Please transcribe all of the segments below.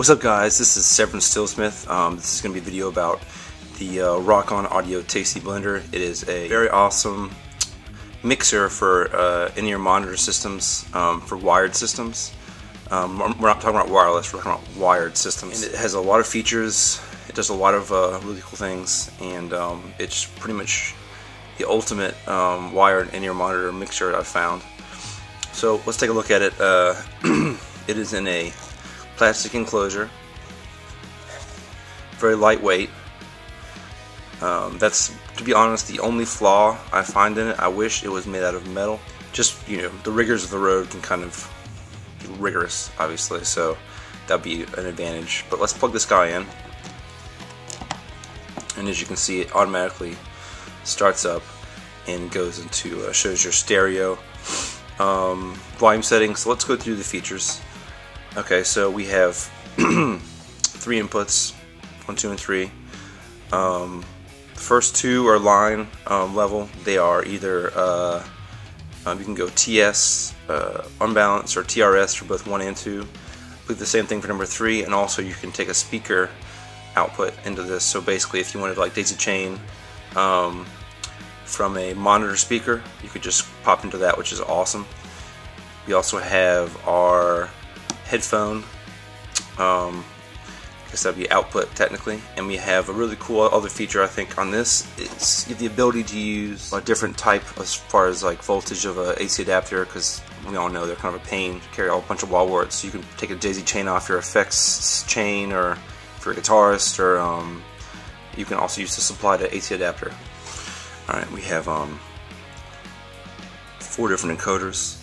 What's up, guys? This is Severin Stillsmith. This is going to be a video about the Rockon Audio Tasty Blender. It is a very awesome mixer for in-ear monitor systems, for wired systems. We're not talking about wireless, we're talking about wired systems. And it has a lot of features, it does a lot of really cool things, and it's pretty much the ultimate wired in-ear monitor mixer I've found. So let's take a look at it. It is in a plastic enclosure, very lightweight. That's, to be honest, the only flaw I find in it. I wish it was made out of metal. Just, you know, the rigors of the road can kind of be rigorous, obviously, so that'd be an advantage. But let's plug this guy in, and as you can see, it automatically starts up and goes into shows your stereo volume settings. So let's go through the features. Okay, so we have 3 inputs, 1, 2, and 3. The first 2 are line level. They are either you can go TS, unbalanced, or TRS for both 1 and 2. Do the same thing for number 3, and also you can take a speaker output into this. So basically, if you wanted to like daisy chain from a monitor speaker, you could just pop into that, which is awesome. We also have our headphone, I guess that'd be output technically, and we have a really cool other feature I think on this. It's the ability to use a different type as far as like voltage of a AC adapter, because we all know they're kind of a pain to carry a whole bunch of wall warts. So you can take a daisy chain off your effects chain, or if you're a guitarist, or you can also use the supply to AC adapter. Alright, we have 4 different encoders.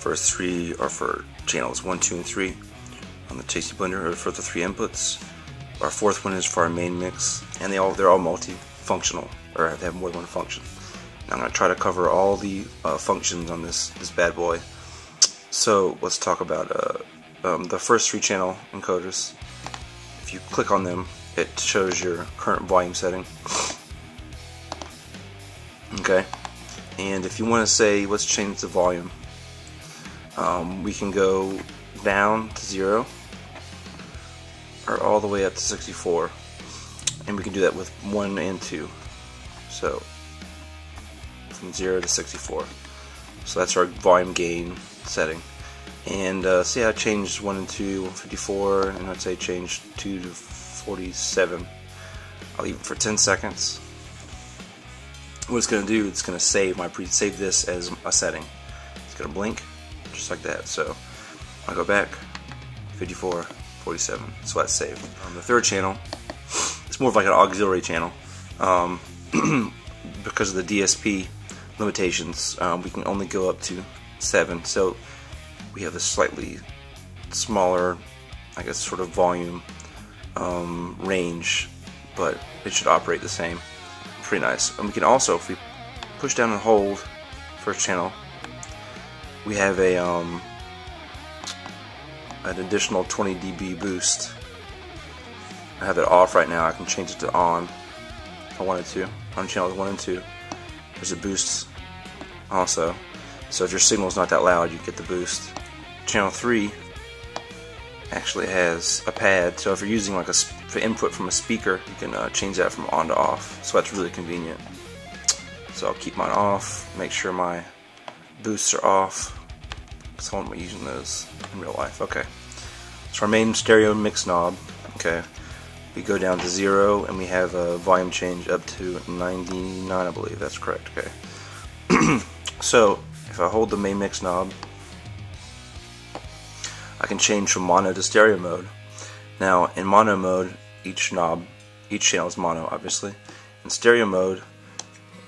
First 3 are for channels 1, 2, and 3 on the Tasty Blender, or for the 3 inputs. Our 4th one is for our main mix, and they're all multi-functional, or they have more than one function. Now I'm going to try to cover all the functions on this bad boy. So let's talk about the first 3 channel encoders. If you click on them, it shows your current volume setting. Okay, and if you want to say let's change the volume, we can go down to 0 or all the way up to 64, and we can do that with 1 and 2, so from 0 to 64. So that's our volume gain setting. And see how I changed 1 and 2, 54, and I'd say change 2 to 47. I'll leave it for 10 seconds. What it's going to do, it's going to save this as a setting. It's going to blink just like that. So I'll go back, 54, 47. So that's saved. On the 3rd channel, it's more of like an auxiliary channel. Because of the DSP limitations, we can only go up to 7. So we have a slightly smaller, I guess, sort of volume range, but it should operate the same. Pretty nice. And we can also, if we push down and hold 1st channel, we have a an additional 20 dB boost. I have it off right now. I can change it to on if I wanted to. On channels 1 and 2, there's a boost also. So if your signal is not that loud, you get the boost. Channel 3 actually has a pad, so if you're using like for input from a speaker, you can change that from on to off. So that's really convenient. So I'll keep mine off, make sure my boosts are off, because I won't be using those in real life. Okay, so our main stereo mix knob. Okay, we go down to 0, and we have a volume change up to 99, I believe that's correct. Okay, so if I hold the main mix knob, I can change from mono to stereo mode. Now in mono mode, each channel is mono, obviously. In stereo mode,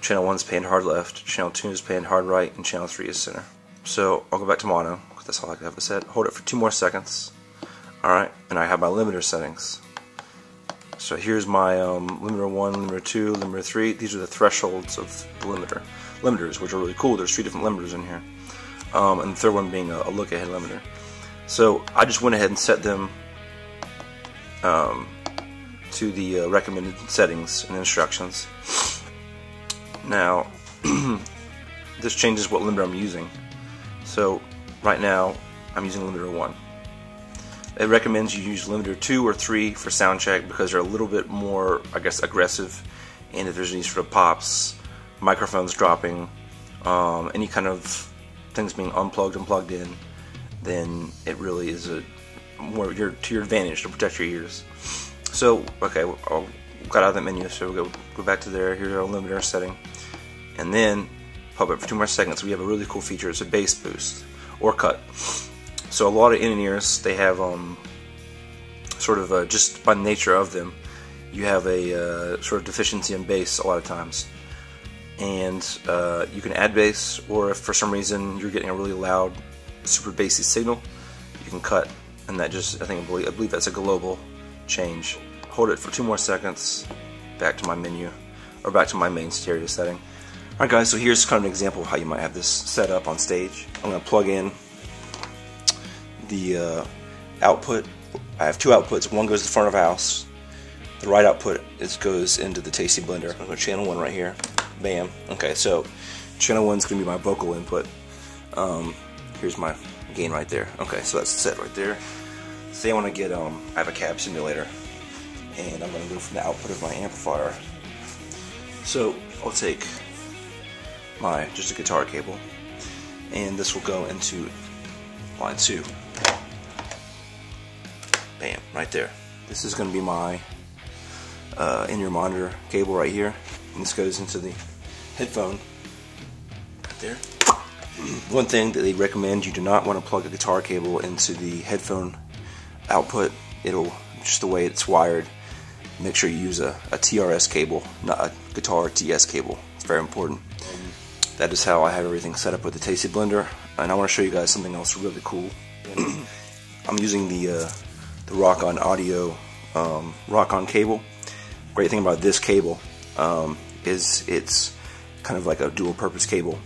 channel 1 is panned hard left, channel 2 is panned hard right, and channel 3 is center. So I'll go back to mono, because that's all I have it set. Hold it for 2 more seconds. Alright, and I have my limiter settings. So here's my limiter 1, limiter 2, limiter 3. These are the thresholds of the limiters, which are really cool. There's 3 different limiters in here. And the 3rd one being a look-ahead limiter. So I just went ahead and set them to the recommended settings and instructions. Now, this changes what limiter I'm using. So right now, I'm using limiter 1. It recommends you use limiter 2 or 3 for sound check because they're a little bit more, I guess, aggressive. And if there's any sort of pops, microphones dropping, any kind of things being unplugged and plugged in, then it really is a more to your advantage to protect your ears. So, okay, I'll got out of that menu, so we'll go back to there. Here's our limiter setting, and then pop it for 2 more seconds. We have a really cool feature. It's a bass boost or cut. So a lot of in-ears, they have sort of just by nature of them, you have a sort of deficiency in bass a lot of times, and you can add bass, or if for some reason you're getting a really loud, super bassy signal, you can cut, and that just I believe that's a global change. Hold it for 2 more seconds. Back to my menu, or back to my main stereo setting. All right, guys. So here's kind of an example of how you might have this set up on stage. I'm going to plug in the output. I have 2 outputs. One goes to the front of the house. The right output goes into the Tasty Blender. I'm going to go channel 1 right here. Bam. Okay, so channel 1 is going to be my vocal input. Here's my gain right there. Okay, so that's set right there. Say I want to get, I have a cab simulator, and I'm going to go from the output of my amplifier. So I'll take just a guitar cable, and this will go into line 2. Bam, right there. This is going to be my in-ear monitor cable right here, and this goes into the headphone right there. One thing that they recommend, you do not want to plug a guitar cable into the headphone output. It'll, just the way it's wired, make sure you use a TRS cable, not a guitar TS cable. It's very important. That is how I have everything set up with the Tasty Blender, and I want to show you guys something else really cool. I'm using the Rockon Audio Rockon Cable. Great thing about this cable is it's kind of like a dual purpose cable.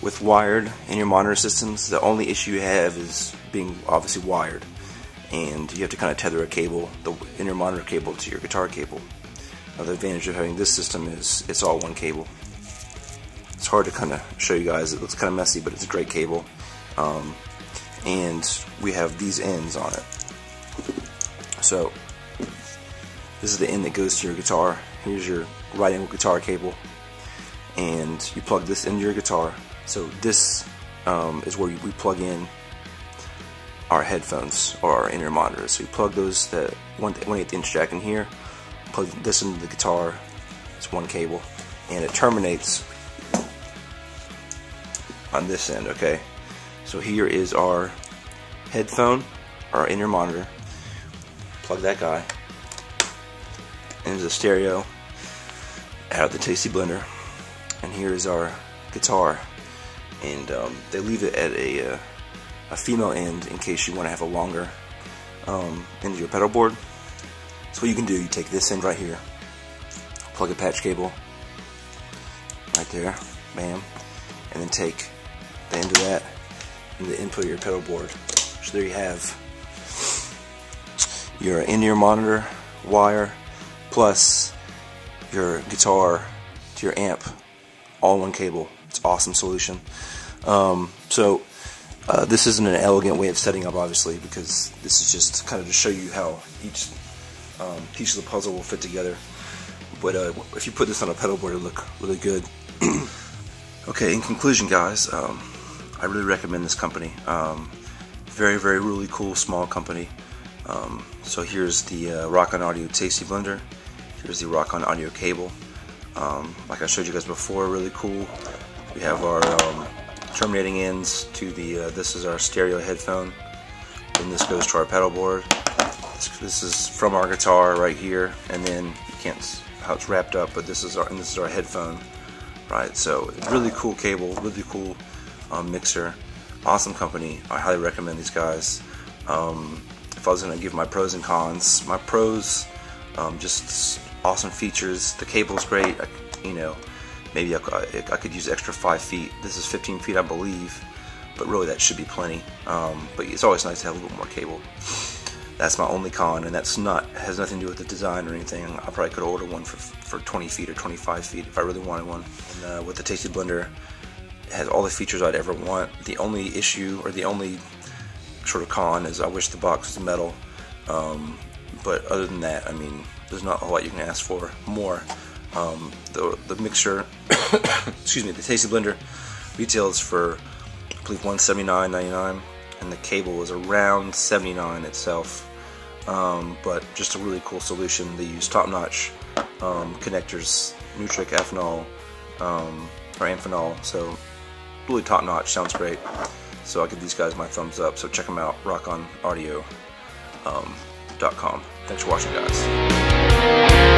With wired in-ear monitor systems, the only issue you have is being obviously wired, and you have to kind of tether a cable, the in-ear monitor cable, to your guitar cable. Now, the advantage of having this system is it's all one cable. It's hard to kind of show you guys. It looks kind of messy, but it's a great cable. And we have these ends on it. So this is the end that goes to your guitar. Here's your right angle guitar cable, and you plug this into your guitar. So this is where we plug in our headphones or our in-ear monitors. So you plug those, the 1/8 inch jack in here, plug this into the guitar. It's one cable, and it terminates on this end. Okay, so here is our headphone, our in-ear monitor. Plug that guy into the stereo out of the Tasty Blender, and here is our guitar. And they leave it at a female end in case you want to have a longer end of your pedal board. So what you can do, you take this end right here, plug a patch cable right there, bam, and then take the end of that and the input of your pedal board. So there you have your in-ear monitor wire plus your guitar to your amp, all in one cable. It's an awesome solution. This isn't an elegant way of setting up, obviously, because this is just kind of to show you how each piece of the puzzle will fit together. But if you put this on a pedal board, it'll look really good. Okay, in conclusion, guys, I really recommend this company. Very, very, really cool, small company. So here's the Rockon Audio Tasty Blender. Here's the Rockon Audio Cable. Like I showed you guys before, really cool. We have our terminating ends to the, this is our stereo headphone, and this goes to our pedal board. This is from our guitar right here, and then you can't see how it's wrapped up, but this is our headphone, right? So really cool cable, really cool mixer, awesome company. I highly recommend these guys. If I was going to give my pros and cons, my pros, just awesome features. The cable's great. Maybe I could use extra 5 feet. This is 15 feet, I believe, but really that should be plenty. But it's always nice to have a little more cable. That's my only con, and has nothing to do with the design or anything. I probably could order one for 20 feet or 25 feet if I really wanted one. And with the Tasty Blender, it has all the features I'd ever want. The only issue, or the only sort of con is I wish the box was metal, but other than that, I mean, there's not a whole lot you can ask for more. The mixer, excuse me, the Tasty Blender retails for, I believe, $179.99, and the cable is around $79 itself. But just a really cool solution. They use top-notch connectors, Nutric, ethanol, or Amphenol, so really top-notch, sounds great. So I'll give these guys my thumbs up, so check them out, rockonaudio.com. Thanks for watching, guys.